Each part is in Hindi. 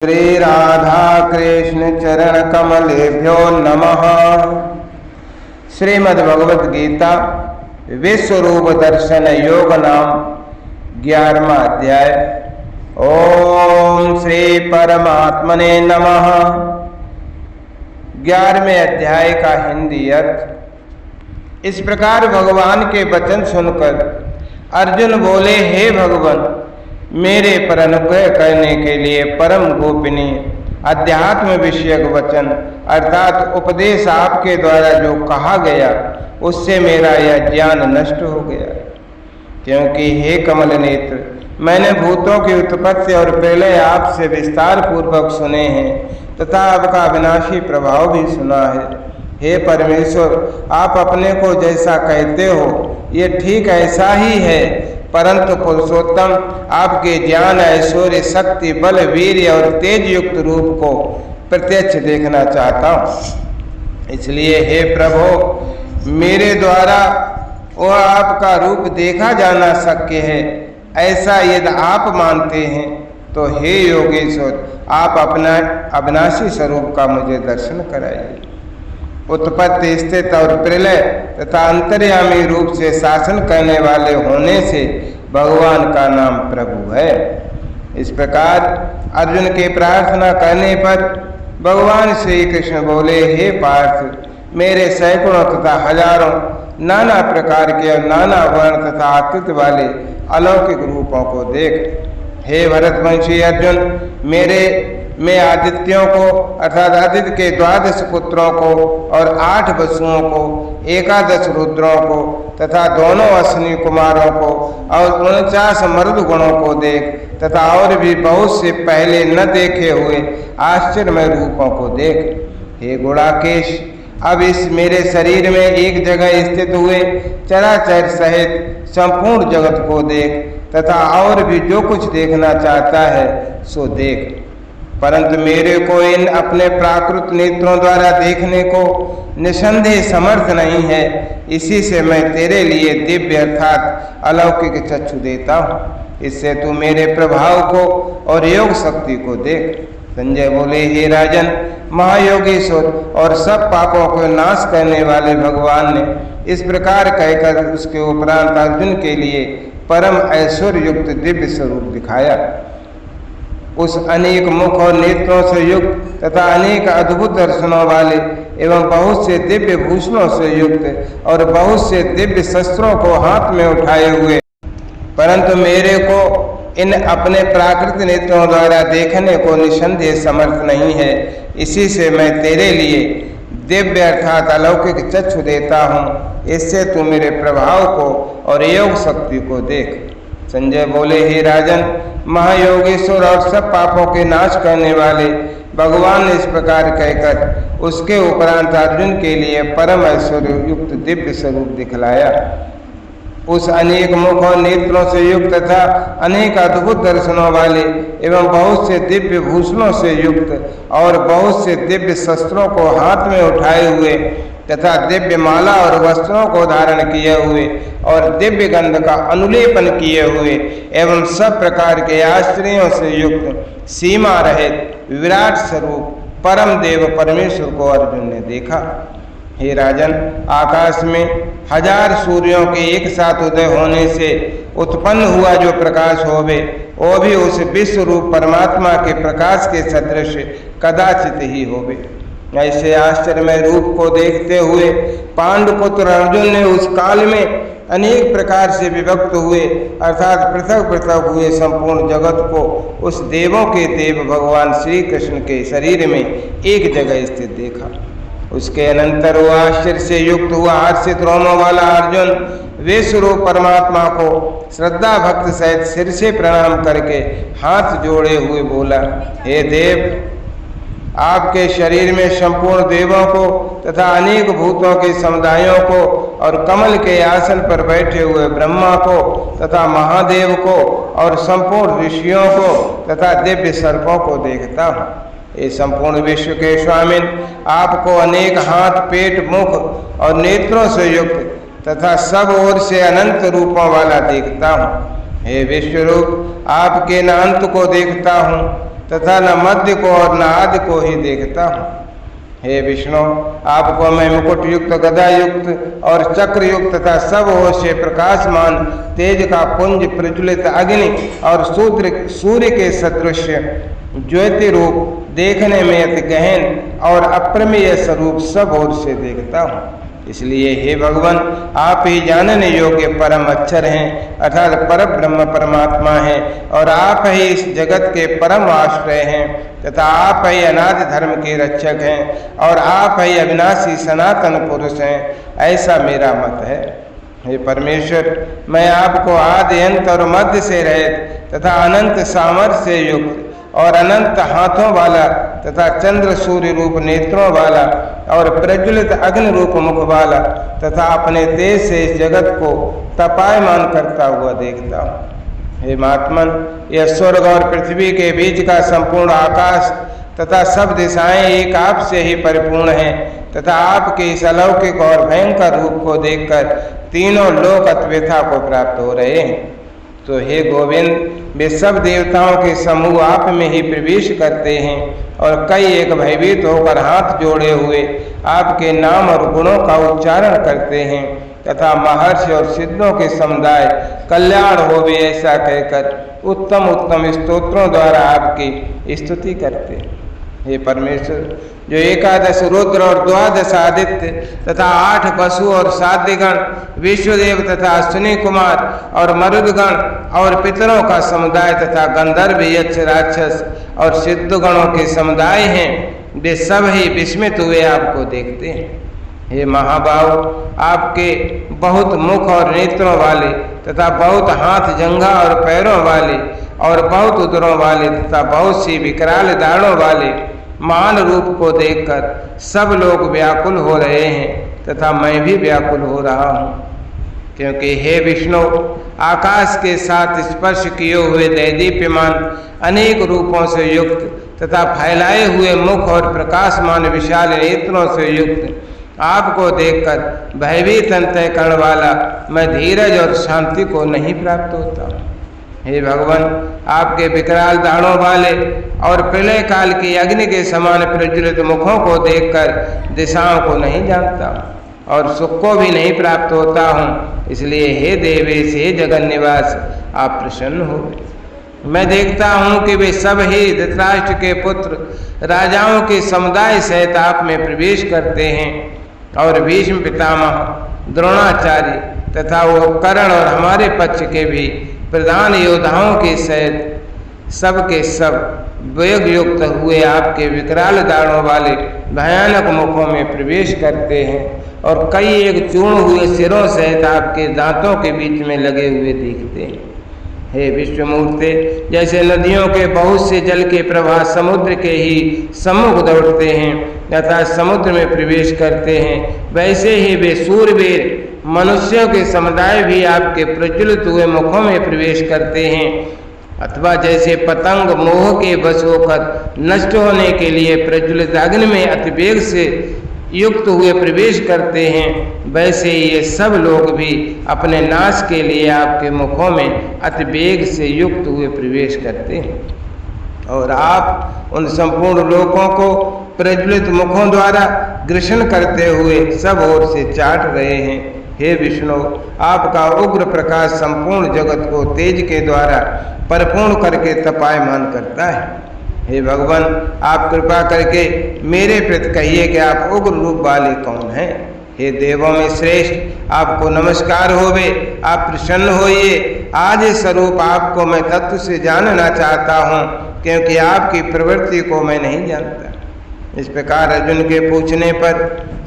श्री राधा कृष्ण चरण कमलेभ्यो नमः। श्रीमद् भगवद गीता विश्व रूप दर्शन योग नाम 11वां अध्याय। ओम श्री परमात्मने नमः। 11वें अध्याय का हिंदी अर्थ। इस प्रकार भगवान के वचन सुनकर अर्जुन बोले, हे भगवान, मेरे पर अनुग्रह करने के लिए परम गोपनीय अध्यात्म विषयक वचन अर्थात उपदेश आपके द्वारा जो कहा गया उससे मेरा यह ज्ञान नष्ट हो गया। क्योंकि हे कमल नेत्र, मैंने भूतों की उत्पत्ति और प्रलय आपसे विस्तार पूर्वक सुने हैं तथा आपका विनाशी प्रभाव भी सुना है। हे परमेश्वर, आप अपने को जैसा कहते हो ये ठीक ऐसा ही है, परंतु पुरुषोत्तम आपके ज्ञान, ऐश्वर्य, शक्ति, बल, वीर्य और तेज युक्त रूप को प्रत्यक्ष देखना चाहता हूँ। इसलिए हे प्रभु, मेरे द्वारा वह आपका रूप देखा जाना शक्य है, ऐसा यदि आप मानते हैं तो हे योगेश्वर, आप अपना अविनाशी स्वरूप का मुझे दर्शन कराइए। उत्पत्ति, स्थिति और प्रलय तथा अंतर्यामी रूप से शासन करने वाले होने से भगवान का नाम प्रभु है। इस प्रकार अर्जुन के प्रार्थना करने पर भगवान श्री कृष्ण बोले, हे पार्थ, मेरे सैकड़ों तथा हजारों नाना प्रकार के और नाना वर्ण तथा आकृति वाले अलौकिक रूपों को देख। हे भरतवंशी अर्जुन, मैं आदित्यों को अर्थात आदित्य के 12 पुत्रों को और 8 वसुओं को, 11 रुद्रों को तथा दोनों अश्विनी कुमारों को और 49 मर्द गुणों को देख तथा और भी बहुत से पहले न देखे हुए आश्चर्यमय रूपों को देख। हे गुणाकेश, अब इस मेरे शरीर में एक जगह स्थित हुए चराचर सहित संपूर्ण जगत को देख तथा और भी जो कुछ देखना चाहता है सो देख, परंतु मेरे को इन अपने प्राकृत नेत्रों द्वारा देखने को निसंदेह समर्थ नहीं है। इसी से मैं तेरे लिए दिव्य अर्थात अलौकिक चक्षु देता हूँ। इससे तू मेरे प्रभाव को और योग शक्ति को देख। संजय बोले, हे राजन, महायोगेश्वर और सब पापों को नाश करने वाले भगवान ने इस प्रकार कहकर उसके उपरांत अर्जुन के लिए परम ऐश्वर्य युक्त दिव्य स्वरूप दिखाया। उस अनेक मुख और नेत्रों से युक्त तथा अनेक अद्भुत दर्शनों वाले एवं बहुत से दिव्य भूषणों से युक्त और बहुत से दिव्य शस्त्रों को हाथ में उठाए हुए, परंतु मेरे को इन अपने प्राकृत नेत्रों द्वारा देखने को निसंदेह समर्थ नहीं है। इसी से मैं तेरे लिए दिव्य अर्थात अलौकिक चक्षु देता हूँ। इससे तू मेरे प्रभाव को और योग शक्ति को देख। संजय बोले, हे राजन, महायोगेश्वर और सब पापों के नाश करने वाले भगवान ने इस प्रकार कहकर उसके उपरांत अर्जुन के लिए परम ऐश्वर्य युक्त दिव्य स्वरूप दिखलाया। उस अनेक मुख और नेत्रों से युक्त तथा अनेक अद्भुत दर्शनों वाले एवं बहुत से दिव्य भूषणों से युक्त और बहुत से दिव्य शस्त्रों को हाथ में उठाए हुए तथा दिव्य माला और वस्त्रों को धारण किए हुए और दिव्य गंध का अनुलेपन किए हुए एवं सब प्रकार के आश्चर्यों से युक्त सीमा रहित विराट स्वरूप परम देव परमेश्वर को अर्जुन ने देखा। हे राजन, आकाश में 1000 सूर्यों के एक साथ उदय होने से उत्पन्न हुआ जो प्रकाश होवे, वो भी उस विश्व रूप परमात्मा के प्रकाश के सदृश कदाचित ही होवे। ऐसे आश्चर्यमय रूप को देखते हुए पांडुपुत्र अर्जुन ने उस काल में अनेक प्रकार से विभक्त हुए अर्थात पृथक पृथक हुए संपूर्ण जगत को उस देवों के देव भगवान श्री कृष्ण के शरीर में एक जगह स्थित देखा। उसके अनंतर वो आश्चर्य से युक्त हुआ हर्षित रोमों वाला अर्जुन विश्वरूप परमात्मा को श्रद्धा भक्ति सहित सिर से प्रणाम करके हाथ जोड़े हुए बोला, हे देव, आपके शरीर में संपूर्ण देवों को तथा अनेक भूतों के समुदायों को और कमल के आसन पर बैठे हुए ब्रह्मा को तथा महादेव को और संपूर्ण ऋषियों को तथा दिव्य सर्पों को देखता हूँ। ये संपूर्ण विश्व के स्वामिन, आपको अनेक हाथ, पेट, मुख और नेत्रों से युक्त तथा सब ओर से अनंत रूपों वाला देखता हूँ। हे विश्वरूप, आपके अंत को देखता हूँ। तथा न मध्य को और न आदि को ही देखता हूँ। हे विष्णु, आपको मैं मुकुट युक्त, गदा युक्त और चक्र युक्त तथा सब ओर से प्रकाशमान तेज का पुंज, प्रज्वलित अग्नि और सूर्य के सदृश ज्योति रूप, देखने में अति गहन और अप्रमेय स्वरूप सब ओर से देखता हूँ। इसलिए हे भगवान, आप ही जानने योग्य परम अक्षर हैं, अर्थात पर ब्रह्म परमात्मा हैं, और आप ही इस जगत के परम आश्रय हैं, तथा आप ही अनादि धर्म के रक्षक हैं, और आप ही अविनाशी सनातन पुरुष हैं, ऐसा मेरा मत है। हे परमेश्वर, मैं आपको आदि अंत और मध्य से रहित तथा अनंत सामर्थ्य से युक्त और अनंत हाथों वाला तथा चंद्र सूर्य रूप नेत्रों वाला और प्रज्वलित अग्नि रूप मुख वाला तथा अपने तेज से इस जगत को तपायमान करता हुआ देखता हूँ। हे महात्मन, यह स्वर्ग और पृथ्वी के बीच का संपूर्ण आकाश तथा सब दिशाएं एक आप से ही परिपूर्ण हैं, तथा आपके इस अलौकिक और भयंकर रूप को देखकर तीनों लोक अद्वैता को प्राप्त हो रहे हैं। तो हे गोविंद, वे सब देवताओं के समूह आप में ही प्रवेश करते हैं और कई एक भयभीत होकर हाथ जोड़े हुए आपके नाम और गुणों का उच्चारण करते हैं, तथा महर्षि और सिद्धों के समुदाय कल्याण होवे ऐसा कहकर उत्तम उत्तम स्तोत्रों द्वारा आपकी स्तुति करते हैं। हे परमेश्वर, जो 11 रुद्र और 12 आदित्य तथा 8 पशु और साध्यगण, विश्वदेव तथा अश्विनी कुमार और मरुदगण और पितरों का समुदाय तथा गंधर्व, यक्ष, राक्षस और सिद्धगणों के समुदाय हैं, वे सब ही विस्मित हुए आपको देखते हैं। हे महाभाव, आपके बहुत मुख और नेत्रों वाले तथा बहुत हाथ, जंघा और पैरों वाले और बहुत उदरों वाले तथा बहुत सी विकराल दाढ़ों वाले मान रूप को देखकर सब लोग व्याकुल हो रहे हैं, तथा मैं भी व्याकुल हो रहा हूँ। क्योंकि हे विष्णु, आकाश के साथ स्पर्श किए हुए दैदीप्यमान अनेक रूपों से युक्त तथा फैलाए हुए मुख और प्रकाशमान विशाल नेत्रों से युक्त आपको देखकर भयभीत अंतःकरण वाला मैं धीरज और शांति को नहीं प्राप्त होता। हे भगवान, आपके विकराल दाढ़ों वाले और प्रलय काल की अग्नि के समान प्रज्वलित मुखों को देखकर दिशाओं को नहीं जानता और सुख को भी नहीं प्राप्त होता हूँ। इसलिए हे देवेश, हे जगन निवास, आप प्रसन्न हो। मैं देखता हूँ कि वे सब ही धृतराष्ट्र के पुत्र राजाओं के समुदाय सहित आप में प्रवेश करते हैं, और भीष्म पितामह, द्रोणाचार्य तथा वो कर्ण और हमारे पक्ष के भी प्रधान योद्धाओं के सहित सब के सब वेग युक्त हुए आपके विकराल दाढ़ों वाले भयानक मुखों में प्रवेश करते हैं, और कई एक चूर्ण हुए सिरों सहित आपके दांतों के बीच में लगे हुए दिखते हैं। हे विश्वमूर्ते, जैसे नदियों के बहुत से जल के प्रवाह समुद्र के ही सम्मुख दौड़ते हैं तथा समुद्र में प्रवेश करते हैं, वैसे ही वे सूरवीर मनुष्यों के समुदाय भी आपके प्रज्वलित हुए मुखों में प्रवेश करते हैं, अथवा जैसे पतंग मोह के वश होकर नष्ट होने के लिए प्रज्वलित अग्नि में अतिवेग से युक्त हुए प्रवेश करते हैं, वैसे ये सब लोग भी अपने नाश के लिए आपके मुखों में अतिवेग से युक्त हुए प्रवेश करते हैं, और आप उन संपूर्ण लोकों को प्रज्वलित मुखों द्वारा ग्रसन करते हुए सब ओर से चाट रहे हैं। हे विष्णु, आपका उग्र प्रकाश संपूर्ण जगत को तेज के द्वारा परिपूर्ण करके तपायमान करता है। हे भगवान, आप कृपा करके मेरे प्रति कहिए कि आप उग्र रूप वाले कौन हैं। हे देवों में श्रेष्ठ, आपको नमस्कार होवे, आप प्रसन्न होइए। आज इस स्वरूप आपको मैं तत्व से जानना चाहता हूँ, क्योंकि आपकी प्रवृत्ति को मैं नहीं जानता। इस प्रकार अर्जुन के पूछने पर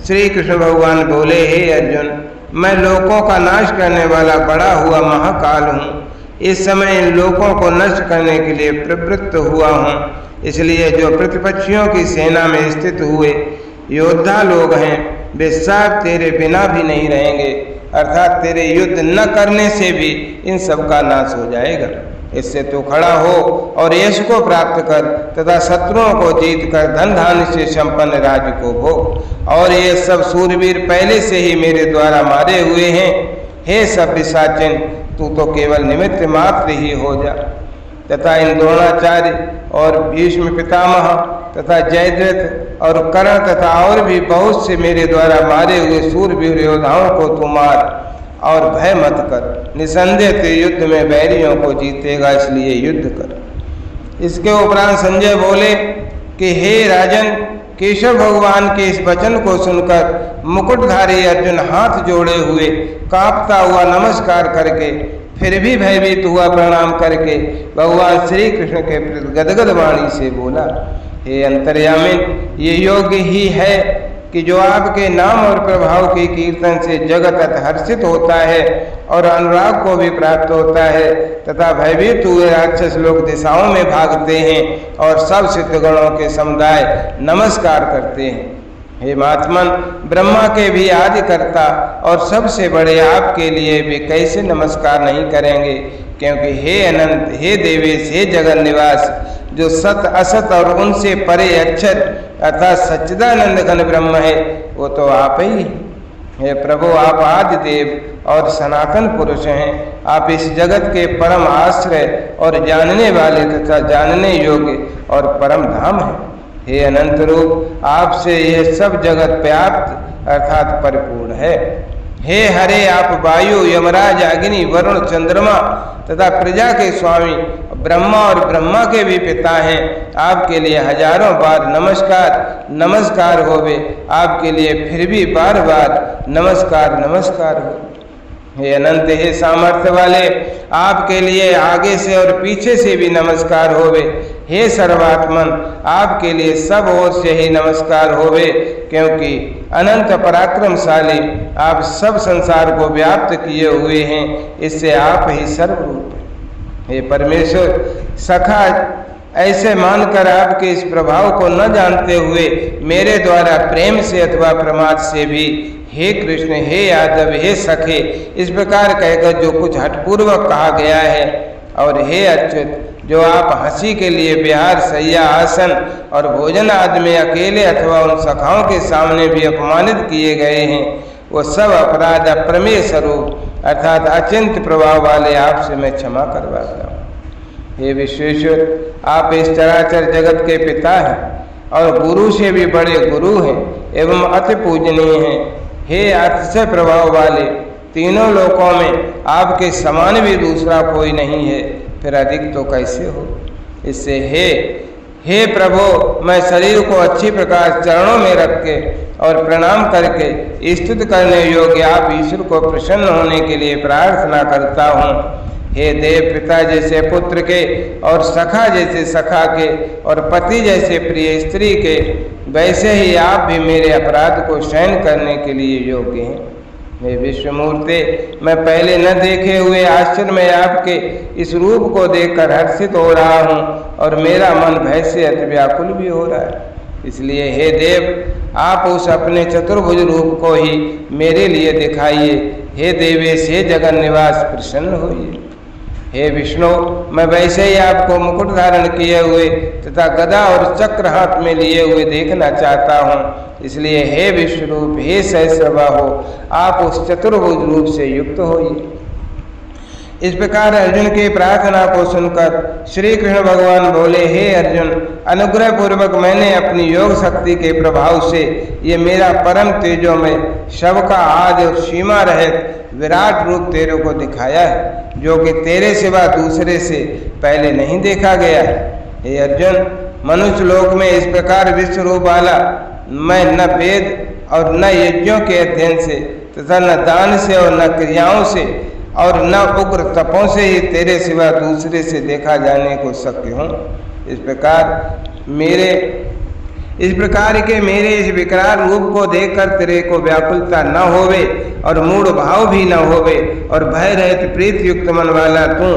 श्री कृष्ण भगवान बोले, हे अर्जुन, मैं लोकों का नाश करने वाला बड़ा हुआ महाकाल हूँ। इस समय इन लोकों को नष्ट करने के लिए प्रवृत्त हुआ हूँ। इसलिए जो प्रतिपक्षियों की सेना में स्थित हुए योद्धा लोग हैं, वे सब तेरे बिना भी नहीं रहेंगे, अर्थात तेरे युद्ध न करने से भी इन सब का नाश हो जाएगा। इससे तू खड़ा हो और यश को प्राप्त कर तथा शत्रुओं को जीत कर धन धान्य से संपन्न राज्य को भोग। और ये सब सूरवीर पहले से ही मेरे द्वारा मारे हुए हैं। हे सब पिशाचिन, तू तो केवल निमित्त मात्र ही हो जा। तथा इन द्रोणाचार्य और भीष्म पितामह तथा जयद्रथ और कर्ण तथा और भी बहुत से मेरे द्वारा मारे हुए सूरवीर योद्धाओं को तू मार और भय मत कर। निसंदेह तू युद्ध में बैरियों को जीतेगा, इसलिए युद्ध कर। इसके उपरांत संजय बोले कि हे राजन, केशव भगवान के इस वचन को सुनकर मुकुटधारी अर्जुन हाथ जोड़े हुए कांपता हुआ नमस्कार करके फिर भी भयभीत हुआ प्रणाम करके भगवान श्री कृष्ण के प्रति गदगद वाणी से बोला, हे अंतर्यामिन, ये योग्य ही है कि जो आपके नाम और प्रभाव के कीर्तन से जगत हर्षित होता है और अनुराग को भी प्राप्त होता है तथा भयभीत हुए राक्षस लोग दिशाओं में भागते हैं और सब सिद्धगणों के समुदाय नमस्कार करते हैं। हे महात्मन, ब्रह्मा के भी आदि कर्ता और सबसे बड़े आपके लिए भी कैसे नमस्कार नहीं करेंगे, क्योंकि हे अनंत, हे देवेश, हे जगन निवास, जो सत असत और उनसे परे अक्षर अर्थात सच्चिदानंद घन ब्रह्म है, वो तो आप ही हे प्रभु। आप आदि देव और सनातन पुरुष हैं। आप इस जगत के परम आश्रय और जानने वाले तथा जानने योग्य और परम धाम हैं। हे अनंत रूप, आपसे यह सब जगत व्याप्त अर्थात परिपूर्ण है। हे हरे, आप वायु, यमराज, अग्नि, वरुण, चंद्रमा तथा प्रजा के स्वामी, ब्रह्मा और ब्रह्मा के भी पिता हैं। आपके लिए हजारों बार नमस्कार नमस्कार होवे, आपके लिए फिर भी बार बार नमस्कार नमस्कार हो। हे अनंत, हे सामर्थ्य वाले, आपके लिए आगे से और पीछे से भी नमस्कार होवे। हे सर्वात्मन, आपके लिए सब ओर से ही नमस्कार होवे, क्योंकि अनंत पराक्रमशाली आप सब संसार को व्याप्त किए हुए हैं, इससे आप ही सर्वरूप हैं। हे परमेश्वर, सखा ऐसे मानकर आपके इस प्रभाव को न जानते हुए मेरे द्वारा प्रेम से अथवा प्रमाद से भी हे कृष्ण, हे यादव, हे सखे, इस प्रकार कहकर जो कुछ हठपूर्वक कहा गया है, और हे अच्युत, जो आप हंसी के लिए विहार, शैया, आसन और भोजन आदि में अकेले अथवा उन सखाओं के सामने भी अपमानित किए गए हैं, वो सब अपराध अप्रमेय स्वरूप अर्थात अचिंत्य प्रभाव वाले आपसे मैं क्षमा करवाता हूँ। हे विश्वेश्वर, आप इस चराचर जगत के पिता हैं और गुरु से भी बड़े गुरु हैं एवं अति पूजनीय हैं। हे अतिशय प्रभाव वाले, तीनों लोकों में आपके समान भी दूसरा कोई नहीं है, फिर अधिक तो कैसे हो। इससे हे प्रभु, मैं शरीर को अच्छी प्रकार चरणों में रख के और प्रणाम करके स्तुति करने योग्य आप ईश्वर को प्रसन्न होने के लिए प्रार्थना करता हूँ। हे देव, पिता जैसे पुत्र के और सखा जैसे सखा के और पति जैसे प्रिय स्त्री के, वैसे ही आप भी मेरे अपराध को सहन करने के लिए योग्य हैं। हे विश्वमूर्ते, मैं पहले न देखे हुए आश्चर्य में आपके इस रूप को देखकर हर्षित हो रहा हूँ और मेरा मन भय से अति व्याकुल भी हो रहा है। इसलिए हे देव, आप उस अपने चतुर्भुज रूप को ही मेरे लिए दिखाइए। हे देवेश, हे जगन निवास, प्रसन्न होइए। हे विष्णु, मैं वैसे ही आपको मुकुट धारण किए हुए तथा गदा और चक्र हाथ में लिए हुए देखना चाहता हूँ। इसलिए हे विश्वरूप, हे सहस्रबाहो, आप उस चतुर्भुज रूप से युक्त होइए। इस प्रकार अर्जुन की प्रार्थना को सुनकर श्री कृष्ण भगवान बोले, हे अर्जुन, अनुग्रह पूर्वक मैंने अपनी योग शक्ति के प्रभाव से ये मेरा परम तेजोमय शव का आदि और सीमा रहित विराट रूप तेरे को दिखाया है, जो कि तेरे सिवा दूसरे से पहले नहीं देखा गया है। हे अर्जुन, मनुष्य लोक में इस प्रकार विश्व रूप वाला मैं न वेद और न यज्ञों के अध्ययन से तथा न दान से और न क्रियाओं से और न उग्र तपों से ही तेरे सिवा दूसरे से देखा जाने को शक्य हूँ। इस प्रकार के मेरे इस विकराल रूप को देखकर तेरे को व्याकुलता न होवे और मूढ़ भाव भी न होवे और भय रहित प्रीत युक्त मन वाला तू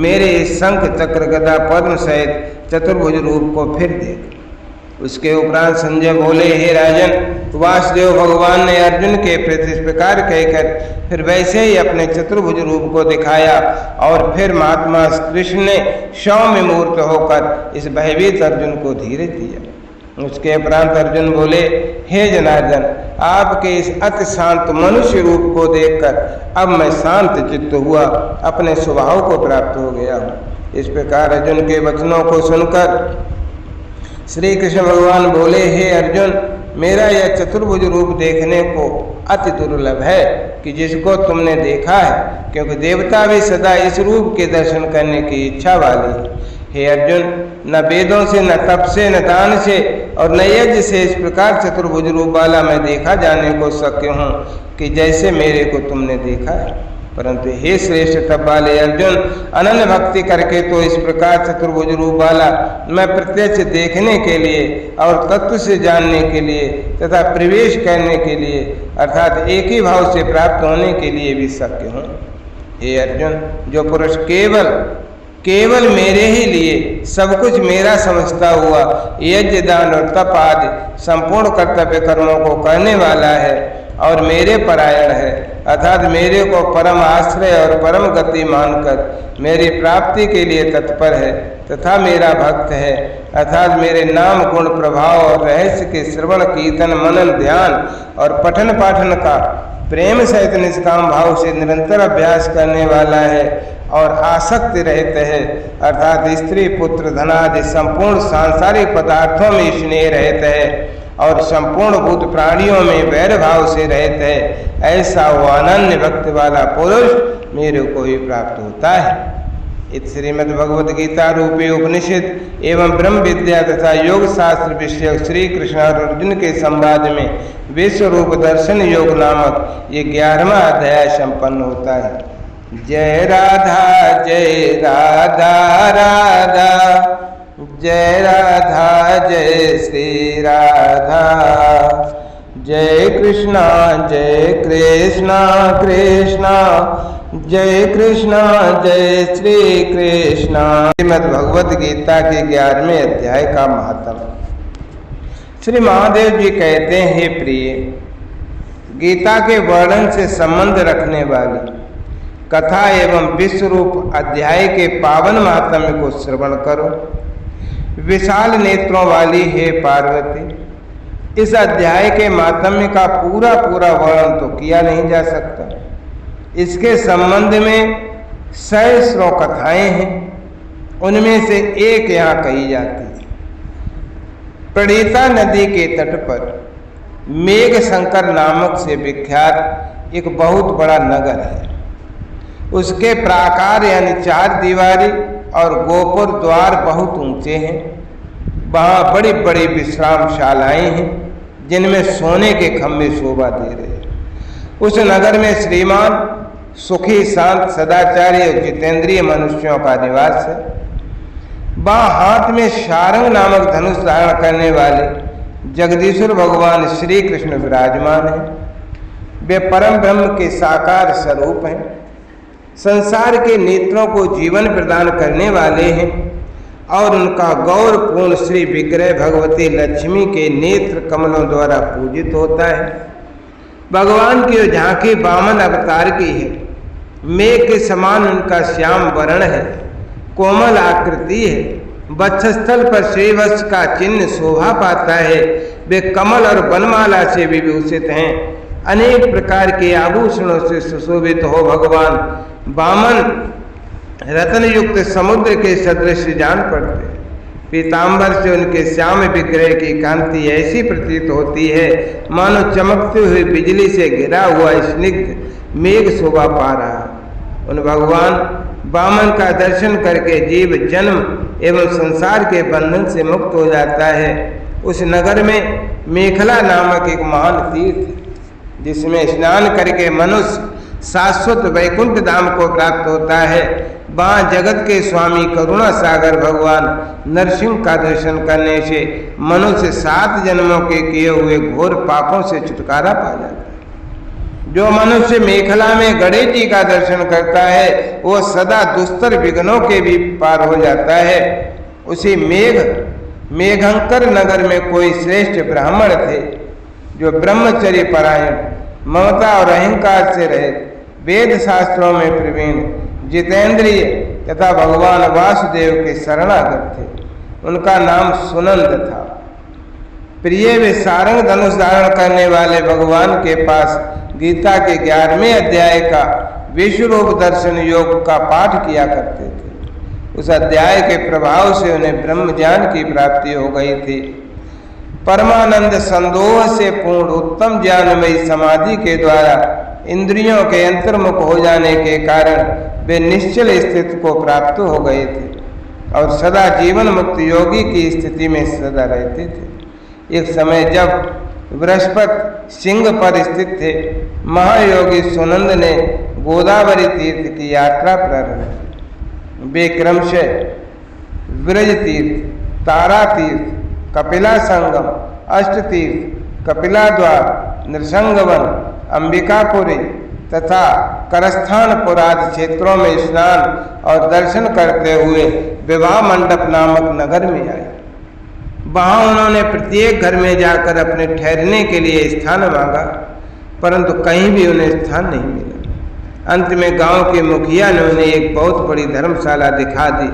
मेरे इस शंख चक्र गदा पद्म सहित चतुर्भुज रूप को फिर देख। उसके उपरांत संजय बोले, हे राजन, वासुदेव भगवान ने अर्जुन के प्रति इस प्रकार कहकर फिर वैसे ही अपने चतुर्भुज रूप को दिखाया और फिर महात्मा कृष्ण ने सौम्य मूर्त होकर इस भयभीत अर्जुन को धीरज दिया। उसके उपरांत अर्जुन बोले, हे जनार्दन, आपके इस अति शांत मनुष्य रूप को देखकर अब मैं शांत चित्त हुआ अपने स्वभाव को प्राप्त हो गया हूँ। इस प्रकार अर्जुन के वचनों को सुनकर श्री कृष्ण भगवान बोले, हे अर्जुन, मेरा यह चतुर्भुज रूप देखने को अति दुर्लभ है कि जिसको तुमने देखा है, क्योंकि देवता भी सदा इस रूप के दर्शन करने की इच्छा वाले हैं। हे अर्जुन, न वेदों से, न तप से, न दान से और न यज्ञ से इस प्रकार चतुर्भुज रूप वाला मैं देखा जाने को शक्य हूँ कि जैसे मेरे को तुमने देखा है। परंतु हे श्रेष्ठ तप वाले अर्जुन, अनन्य भक्ति करके तो इस प्रकार चतुर्भुज रूप वाला मैं प्रत्यक्ष देखने के लिए और तत्व से जानने के लिए तथा प्रवेश करने के लिए अर्थात एक ही भाव से प्राप्त होने के लिए भी शक्य हूँ। हे अर्जुन, जो पुरुष केवल मेरे ही लिए सब कुछ मेरा समझता हुआ यज्ञ, दान और तप आदि संपूर्ण कर्तव्य कर्मों को करने वाला है और मेरे परायण है, अर्थात मेरे को परम आश्रय और परम गति मानकर मेरी प्राप्ति के लिए तत्पर है तथा मेरा भक्त है, अर्थात मेरे नाम, गुण, प्रभाव और रहस्य के श्रवण, कीर्तन, मनन, ध्यान और पठन पाठन का प्रेम सहित निष्काम भाव से निरंतर अभ्यास करने वाला है और आसक्ति रहते हैं, अर्थात स्त्री, पुत्र, धनादि संपूर्ण सांसारिक पदार्थों में स्नेह रहते हैं और संपूर्ण भूत प्राणियों में वैर भाव से रहते हैं, ऐसा वो अनन्य भक्ति वाला पुरुष मेरे को ही प्राप्त होता है। इस श्रीमद् भगवद गीता रूपी उपनिषद एवं ब्रह्म विद्या तथा योग शास्त्र विषय श्री कृष्ण और अर्जुन के संवाद में विश्व रूप दर्शन योग नामक ये 11वां अध्याय संपन्न होता है। जय राधा जय राधा राधा, जय राधा जय श्री राधा, जय कृष्णा कृष्णा जय कृष्णा जय श्री कृष्णा। श्रीमद् भगवद गीता के 11वें अध्याय का महात्म्य। श्री महादेव जी कहते हैं, हे प्रिय, गीता के वर्णन से संबंध रखने वाली कथा एवं विश्व रूप अध्याय के पावन महात्म्य को श्रवण करो। विशाल नेत्रों वाली हे पार्वती, इस अध्याय के महात्म्य का पूरा वर्णन तो किया नहीं जा सकता। इसके संबंध में सहस्रों कथाएं हैं, उनमें से एक यहाँ कही जाती है। प्रणीता नदी के तट पर मेघ शंकर नामक से विख्यात एक बहुत बड़ा नगर है। उसके प्राकार यानी 4 दीवारी और गोपुर द्वार बहुत ऊंचे हैं। वहाँ बड़ी बड़ी विश्रामशालाएं हैं जिनमें सोने के खंभे शोभा दे रहे हैं। उस नगर में श्रीमान, सुखी, शांत, सदाचारी और जितेंद्रिय मनुष्यों का निवास है। वहाँ हाथ में शारंग नामक धनुष धारण करने वाले जगदीश्वर भगवान श्री कृष्ण विराजमान हैं। वे परम ब्रह्म के साकार स्वरूप हैं। संसार के नेत्रों को जीवन प्रदान करने वाले हैं और उनका गौरपूर्ण श्री विग्रह भगवती लक्ष्मी के नेत्र कमलों द्वारा पूजित होता है। भगवान की झांकी वामन अवतार की है। मेघ के समान उनका श्याम वर्ण है, कोमल आकृति है। वक्षस्थल पर श्रीवत्स का चिन्ह शोभा पाता है। वे कमल और वनमाला से विभूषित हैं। अनेक प्रकार के आभूषणों से सुशोभित हो भगवान वामन रत्न युक्त समुद्र के सदृश जान पड़ते। पीताम्बर से उनके श्याम विग्रह की कांति ऐसी प्रतीत होती है मानो चमकते हुए बिजली से घिरा हुआ स्निग्ध मेघ शोभा पा रहा। उन भगवान वामन का दर्शन करके जीव जन्म एवं संसार के बंधन से मुक्त हो जाता है। उस नगर में मेखला नामक एक महान तीर्थ है जिसमें स्नान करके मनुष्य शाश्वत वैकुंठ धाम को प्राप्त होता है। वहाँ जगत के स्वामी करुणा सागर भगवान नरसिंह का दर्शन करने से मनुष्य 7 जन्मों के किए हुए घोर पापों से छुटकारा पा जाता है। जो मनुष्य मेखला में गणेश जी का दर्शन करता है वो सदा दुस्तर विघ्नों के भी पार हो जाता है। उसी मेघंकर नगर में कोई श्रेष्ठ ब्राह्मण थे जो ब्रह्मचर्य परायण, ममता और अहंकार से रहित, वेद शास्त्रों में प्रवीण, जितेंद्रिय तथा भगवान वासुदेव के शरणागत थे। उनका नाम सुनंद था। प्रिय वे सारंग धनुष धारण करने वाले भगवान के पास गीता के 11वें अध्याय का विश्वरूप दर्शन योग का पाठ किया करते थे। उस अध्याय के प्रभाव से उन्हें ब्रह्म ज्ञान की प्राप्ति हो गई थी। परमानंद संदोह से पूर्ण उत्तम ज्ञानमयी समाधि के द्वारा इंद्रियों के अंतर्मुख हो जाने के कारण वे निश्चल स्थिति को प्राप्त हो गए थे और सदा जीवन मुक्त योगी की स्थिति में सदा रहते थे। एक समय जब बृहस्पति सिंह पर स्थित थे, महायोगी सुनंद ने गोदावरी तीर्थ की यात्रा प्रारंभ की। वे क्रमशः ब्रज तीर्थ, तारा तीर्थ, कपिला संगम, अष्ट तीर्थ, कपिला द्वार, नृसंगवन, अंबिकापुरी तथा करस्थानपुर आदि क्षेत्रों में स्नान और दर्शन करते हुए विवाह मंडप नामक नगर में आए। वहाँ उन्होंने प्रत्येक घर में जाकर अपने ठहरने के लिए स्थान मांगा, परंतु कहीं भी उन्हें स्थान नहीं मिला। अंत में गांव के मुखिया ने उन्हें एक बहुत बड़ी धर्मशाला दिखा दी।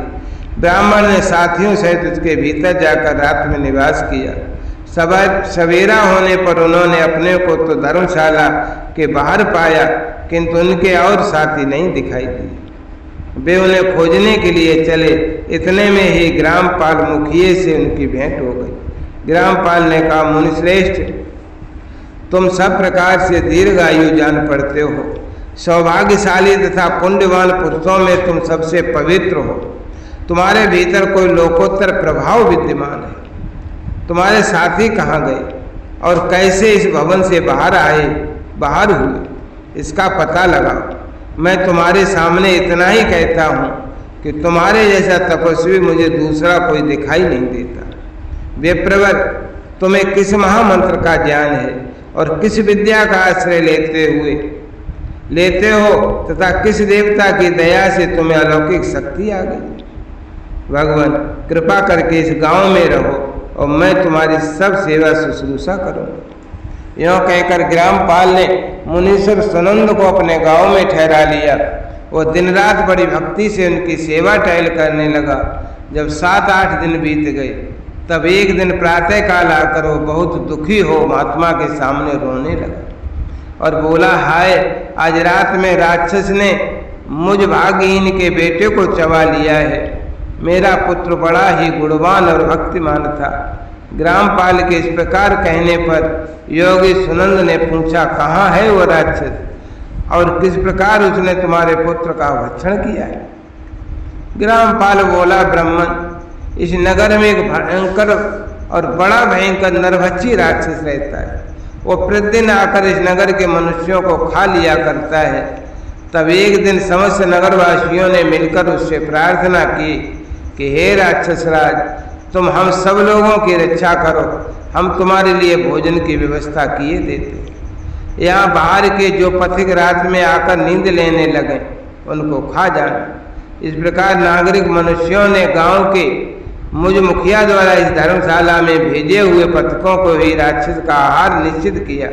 ब्राह्मण ने साथियों सहित उसके भीतर जाकर रात में निवास किया। सवेरा होने पर उन्होंने अपने को तो धर्मशाला के बाहर पाया, किंतु उनके और साथी नहीं दिखाई दिए। वे उन्हें खोजने के लिए चले। इतने में ही ग्रामपाल मुखिए से उनकी भेंट हो गई। ग्रामपाल ने कहा, मुनिश्रेष्ठ, तुम सब प्रकार से दीर्घायु जान पड़ते हो। सौभाग्यशाली तथा पुण्यवान पुरुषों में तुम सबसे पवित्र हो। तुम्हारे भीतर कोई लोकोत्तर प्रभाव विद्यमान है। तुम्हारे साथी कहाँ गए और कैसे इस भवन से बाहर हुए, इसका पता लगाओ। मैं तुम्हारे सामने इतना ही कहता हूँ कि तुम्हारे जैसा तपस्वी मुझे दूसरा कोई दिखाई नहीं देता। विप्रवर, तुम्हें किस महामंत्र का ज्ञान है और किस विद्या का आश्रय लेते हो तथा किस देवता की दया से तुम्हें अलौकिक शक्ति आ गई? भगवान, कृपा करके इस गांव में रहो और मैं तुम्हारी सब सेवा शुश्रूषा करूँगा। यों कहकर ग्रामपाल ने मुनीश्वर सुनंद को अपने गांव में ठहरा लिया। वो दिन रात बड़ी भक्ति से उनकी सेवा टहल करने लगा। जब 7-8 दिन बीत गए, तब एक दिन प्रातः काल आकर वो बहुत दुखी हो महात्मा के सामने रोने लगा और बोला, हाय, आज रात में राक्षस ने मुझ भागीन के बेटे को चबा लिया है। मेरा पुत्र बड़ा ही गुणवान और भक्तिमान था। ग्रामपाल के इस प्रकार कहने पर योगी सुनंद ने पूछा, कहाँ है वो राक्षस और किस प्रकार उसने तुम्हारे पुत्र का भक्षण किया है? ग्रामपाल बोला, ब्राह्मण, इस नगर में एक भयंकर और बड़ा भयंकर नरभक्षी राक्षस रहता है। वो प्रतिदिन आकर इस नगर के मनुष्यों को खा लिया करता है। तब एक दिन समस्त नगरवासियों ने मिलकर उससे प्रार्थना की कि हे राक्षस राज, तुम हम सब लोगों की रक्षा करो, हम तुम्हारे लिए भोजन की व्यवस्था किए देते। यहाँ बाहर के जो पथिक रात में आकर नींद लेने लगे उनको खा जाना। इस प्रकार नागरिक मनुष्यों ने गांव के मुझ मुखिया द्वारा इस धर्मशाला में भेजे हुए पथिकों को ही राक्षस का आहार निश्चित किया।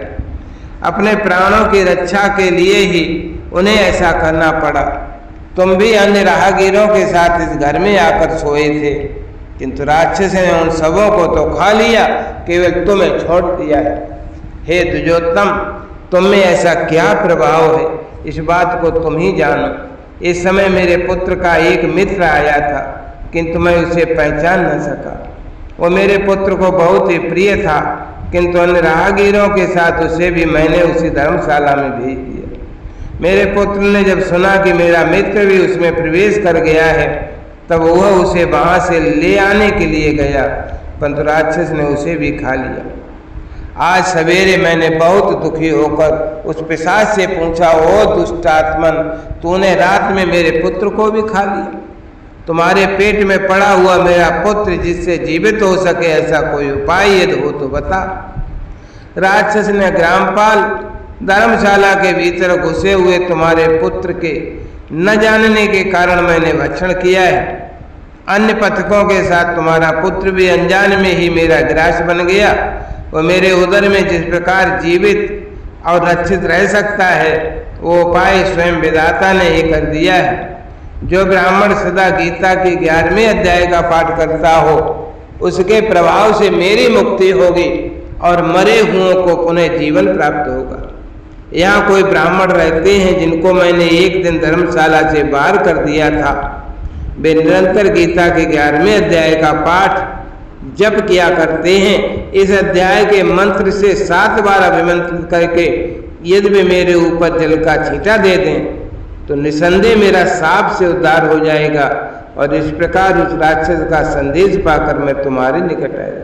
अपने प्राणों की रक्षा के लिए ही उन्हें ऐसा करना पड़ा। तुम भी अन्य राहगीरों के साथ इस घर में आकर सोए थे, किंतु राक्षस ने उन सबों को तो खा लिया, केवल तुम्हें छोड़ दिया है। हे द्विजोत्तम, तुम में ऐसा क्या प्रभाव है, इस बात को तुम ही जानो। इस समय मेरे पुत्र का एक मित्र आया था, किंतु मैं उसे पहचान न सका। वो मेरे पुत्र को बहुत ही प्रिय था, किंतु अन्य राहगीरों के साथ उसे भी मैंने उसी धर्मशाला में भेज दिया। मेरे पुत्र ने जब सुना कि मेरा मित्र भी उसमें प्रवेश कर गया है, तब वह उसे वहाँ से ले आने के लिए गया, परंतु राक्षस ने उसे भी खा लिया। आज सवेरे मैंने बहुत दुखी होकर उस पिशाच से पूछा, ओ दुष्टात्मन, तूने रात में मेरे पुत्र को भी खा लिया? तुम्हारे पेट में पड़ा हुआ मेरा पुत्र जिससे जीवित हो सके, ऐसा कोई उपाय यदि हो तो बता। राक्षस ने, ग्रामपाल, धर्मशाला के भीतर घुसे हुए तुम्हारे पुत्र के न जानने के कारण मैंने भक्षण किया है। अन्य पथिकों के साथ तुम्हारा पुत्र भी अनजान में ही मेरा ग्रास बन गया। वो मेरे उदर में जिस प्रकार जीवित और रक्षित रह सकता है, वो उपाय स्वयं विधाता ने ही कर दिया है। जो ब्राह्मण सदा गीता के 11वें अध्याय का पाठ करता हो, उसके प्रभाव से मेरी मुक्ति होगी और मरे हुओं को पुनः जीवन प्राप्त होगा। यहाँ कोई ब्राह्मण रहते हैं जिनको मैंने एक दिन धर्मशाला से बाहर कर दिया था। वे निरंतर गीता के 11वें अध्याय का पाठ जप किया करते हैं। इस अध्याय के मंत्र से 7 बार अभिमंत्रित करके यदि वे मेरे ऊपर जल का छींटा दे दें तो निसंदेह मेरा साप से उद्धार हो जाएगा, और इस प्रकार उस राक्षस का संदेश पाकर मैं तुम्हारे निकट आया।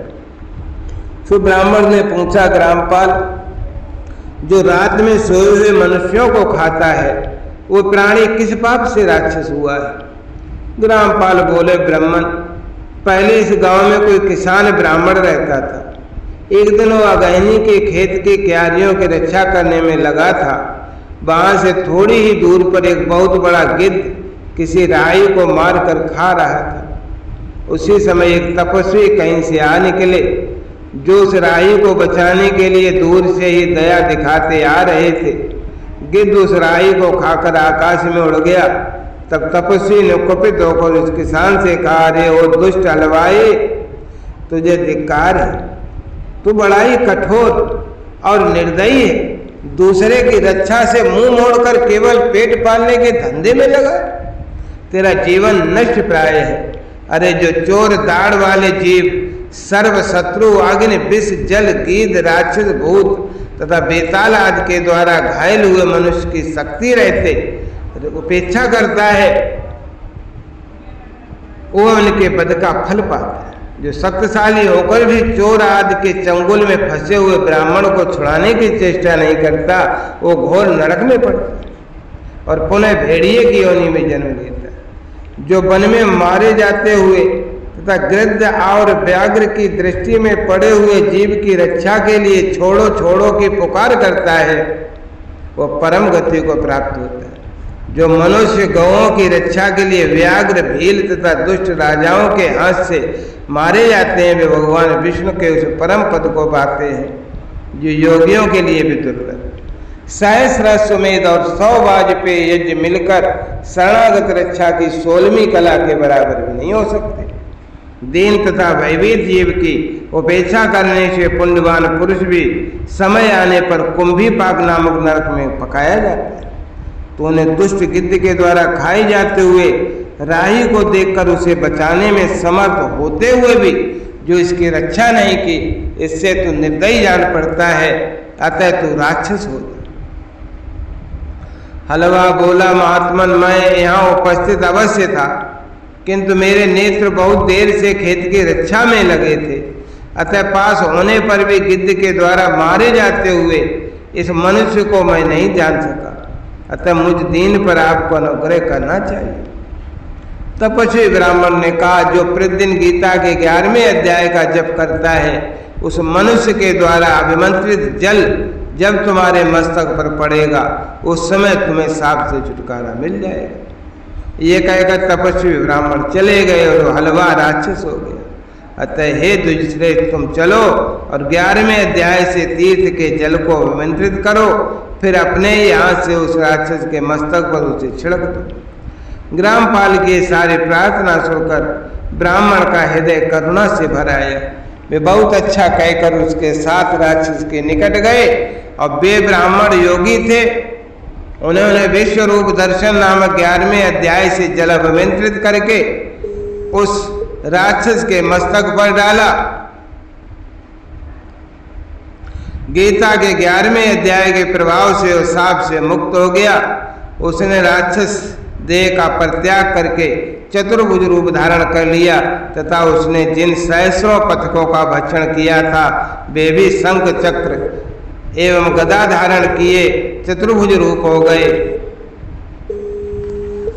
फिर ब्राह्मण ने पूछा, ग्रामपाल, जो रात में सोए हुए मनुष्यों को खाता है वो प्राणी किस पाप से राक्षस हुआ है? ग्रामपाल बोले, ब्राह्मण, पहले इस गांव में कोई किसान ब्राह्मण रहता था। एक दिन वो अगहनी के खेत की क्यारियों की रक्षा करने में लगा था। वहां से थोड़ी ही दूर पर एक बहुत बड़ा गिद्ध किसी राई को मारकर खा रहा था। उसी समय एक तपस्वी कहीं से आ निकले जो उस राही को बचाने के लिए दूर से ही दया दिखाते आ रहे थे। गिद्ध उस राही को खाकर आकाश में उड़ गया। तब तपस्वी ने कुपित होकर उस किसान से कहा, अरे ओ दुष्ट हलवाई, तुझे धिक्कार है, तू बड़ा ही कठोर और निर्दयी है। दूसरे की रक्षा से मुंह मोड़कर केवल पेट पालने के धंधे में लगा, तेरा जीवन नष्ट प्राय है। अरे जो चोर दाढ़ वाले जीव, सर्व शत्रु, अग्नि, विष, जल, गीध, राक्षस, भूत तथा बेताल आदि के द्वारा घायल हुए मनुष्य की शक्ति रहते उपेक्षा करता है, वो उनके पद का फल पाता है। जो शक्तिशाली होकर भी चोर आदि के चंगुल में फंसे हुए ब्राह्मण को छुड़ाने की चेष्टा नहीं करता, वो घोर नरक में पड़ता है और पुनः भेड़िए की योनि में जन्म लेता है। जो वन में मारे जाते हुए तथा गृध्र और व्याघ्र की दृष्टि में पड़े हुए जीव की रक्षा के लिए छोड़ो छोड़ो की पुकार करता है, वो परम गति को प्राप्त होता है। जो मनुष्य गौओं की रक्षा के लिए व्याघ्र, भील तथा दुष्ट राजाओं के हाथ से मारे जाते हैं, वे भगवान विष्णु के उस परम पद को पाते हैं जो योगियों के लिए भी दुर्लभ। सहस्राश्वमेध और 100 वाजपेयी यज्ञ मिलकर शरणागत रक्षा की 16वीं कला के बराबर भी नहीं हो सकते। दीन तथा भयभीत जीव की उपेक्षा करने से पुण्यवान पुरुष भी समय आने पर कुंभीपाक नामक नरक में पकाया जाता है। तो उन्हें दुष्ट गिद्ध के द्वारा खाए जाते हुए राही को देखकर उसे बचाने में समर्थ होते हुए भी जो इसकी रक्षा नहीं की, इससे तू निर्दयी जान पड़ता है, अतः तू राक्षस हो जा। हलवा बोला, महात्मन, मैं यहाँ उपस्थित अवश्य था, किंतु मेरे नेत्र बहुत देर से खेत की रक्षा में लगे थे, अतः पास होने पर भी गिद्ध के द्वारा मारे जाते हुए इस मनुष्य को मैं नहीं जान सका, अतः मुझ दीन पर आपको अनुग्रह करना चाहिए। तपस्वी ब्राह्मण ने कहा, जो प्रतिदिन गीता के 11वें अध्याय का जप करता है, उस मनुष्य के द्वारा अभिमंत्रित जल जब तुम्हारे मस्तक पर पड़ेगा, उस समय तुम्हें साप से छुटकारा मिल जाएगा। ये कहकर तपस्वी ब्राह्मण चले गए और हलवा राक्षस हो गया। अतः हे दुष्श्रेष्ठ, तुम चलो और 11वें अध्याय से तीर्थ के जल को अभिमंत्रित करो, फिर अपने ही हाथ से उस राक्षस के मस्तक पर उसे छिड़क दो। ग्रामपाल की सारी प्रार्थना सुनकर ब्राह्मण का हृदय करुणा से भर आया। वे बहुत अच्छा कहकर उसके साथ राक्षस के निकट गए और वे ब्राह्मण योगी थे। उन्होंने विश्व रूप दर्शन नामक 11वें अध्याय से जल अभिमंत्रित करके उस राक्षस के मस्तक पर डाला। गीता के 11वें अध्याय के प्रभाव से वो सांप से मुक्त हो गया। उसने राक्षस देह का परित्याग करके चतुर्भुज रूप धारण कर लिया तथा उसने जिन सहस्रों पथकों का भक्षण किया था, वे भी शंख, चक्र एवं गदा धारण किए चतुर्भुज रूप हो गए।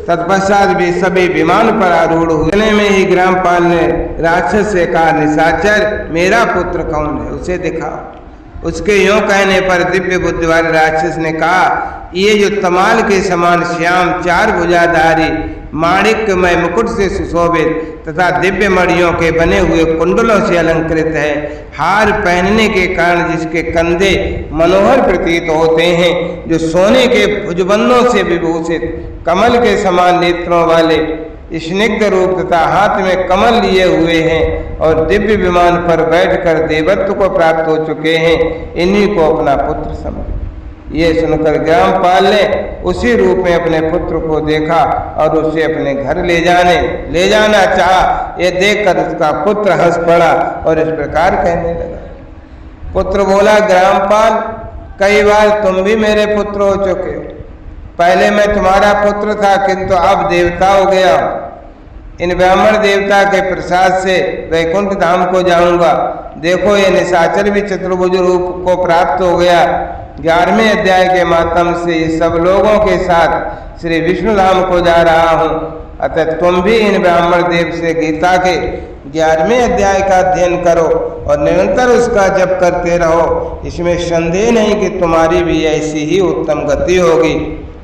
तत्पश्चात भी सभी विमान पर आरूढ़ हुए। इतने में ही ग्रामपाल ने राक्षस से कहा, निशाचर, मेरा पुत्र कौन है, उसे दिखाओ। उसके यों कहने पर दिव्य बुद्धि वाले राक्षस ने कहा, ये जो तमाल के समान श्याम, 4 भुजाधारी, माणिक्यमय मुकुट से सुशोभित तथा दिव्य मणियों के बने हुए कुंडलों से अलंकृत है, हार पहनने के कारण जिसके कंधे मनोहर प्रतीत होते हैं, जो सोने के भुजबंधों से विभूषित, कमल के समान नेत्रों वाले, स्निग्ध रूप तथा हाथ में कमल लिए हुए हैं और दिव्य विमान पर बैठकर देवत्व को प्राप्त हो चुके हैं, इन्हीं को अपना पुत्र समझ। ये सुनकर ग्रामपाल ने उसी रूप में अपने पुत्र को देखा और उसे अपने घर ले जाना चाहा। ये देखकर उसका पुत्र हंस पड़ा और इस प्रकार कहने लगा। पुत्र बोला, ग्रामपाल, कई बार तुम भी मेरे पुत्र हो चुके हो। पहले मैं तुम्हारा पुत्र था, किंतु अब देवता हो गया। इन ब्राह्मण देवता के प्रसाद से वैकुंठ धाम को जाऊंगा। देखो, ये निशाचर भी चतुर्भुज रूप को प्राप्त हो गया। 11वें अध्याय के माध्यम से सब लोगों के साथ श्री विष्णु धाम को जा रहा हूँ। अतः तुम भी इन ब्राह्मण देव से गीता के 11वें अध्याय का अध्ययन करो और निरंतर उसका जप करते रहो। इसमें संदेह नहीं कि तुम्हारी भी ऐसी ही उत्तम गति होगी।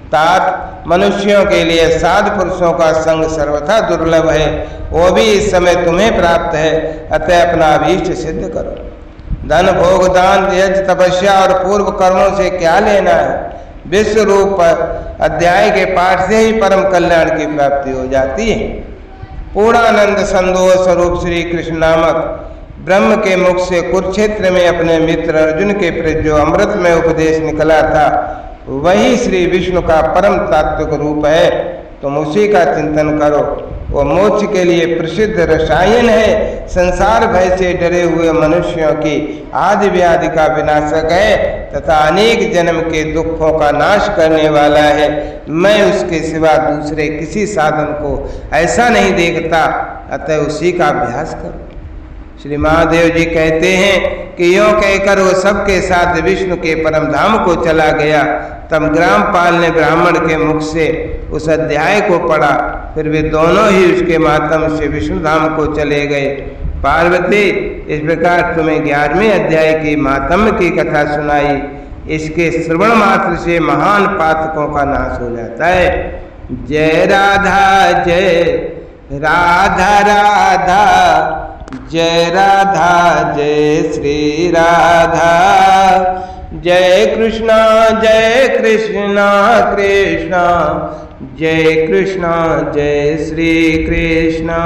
तात मनुष्यों के लिए साधु पुरुषों का संग सर्वथा दुर्लभ है, वो भी इस समय तुम्हें प्राप्त है। अतः अपना अभीष्ट सिद्ध करो। धन, भोग, दान, यज्ञ, तपस्या और पूर्व कर्मों से क्या लेना है? विश्व रूप अध्याय के पाठ से ही परम कल्याण की प्राप्ति हो जाती है। पूर्णानंद संतोष स्वरूप श्री कृष्ण नामक ब्रह्म के मुख से कुरुक्षेत्र में अपने मित्र अर्जुन के प्रति जो अमृत में उपदेश निकला था, वही श्री विष्णु का परम तात्विक रूप है। तुम उसी का चिंतन करो। वो मोक्ष के लिए प्रसिद्ध रसायन है। संसार भय से डरे हुए मनुष्यों की आदि व्याधि का विनाशक है तथा अनेक जन्म के दुखों का नाश करने वाला है। मैं उसके सिवा दूसरे किसी साधन को ऐसा नहीं देखता, अतः उसी का अभ्यास करो। श्री महादेव जी कहते हैं कि यों कहकर वो सबके साथ विष्णु के परम धाम को चला गया। तब ग्रामपाल ने ब्राह्मण के मुख से उस अध्याय को पढ़ा। फिर वे दोनों ही उसके माध्यम से विष्णु धाम को चले गए। पार्वती, इस प्रकार तुम्हें 11वें अध्याय की मातम्य की कथा सुनाई। इसके श्रवण मात्र से महान पातकों का नाश हो जाता है। जय राधा राधा जय राधा जय श्री राधा। जय कृष्णा कृष्णा जय कृष्णा जय श्री कृष्णा।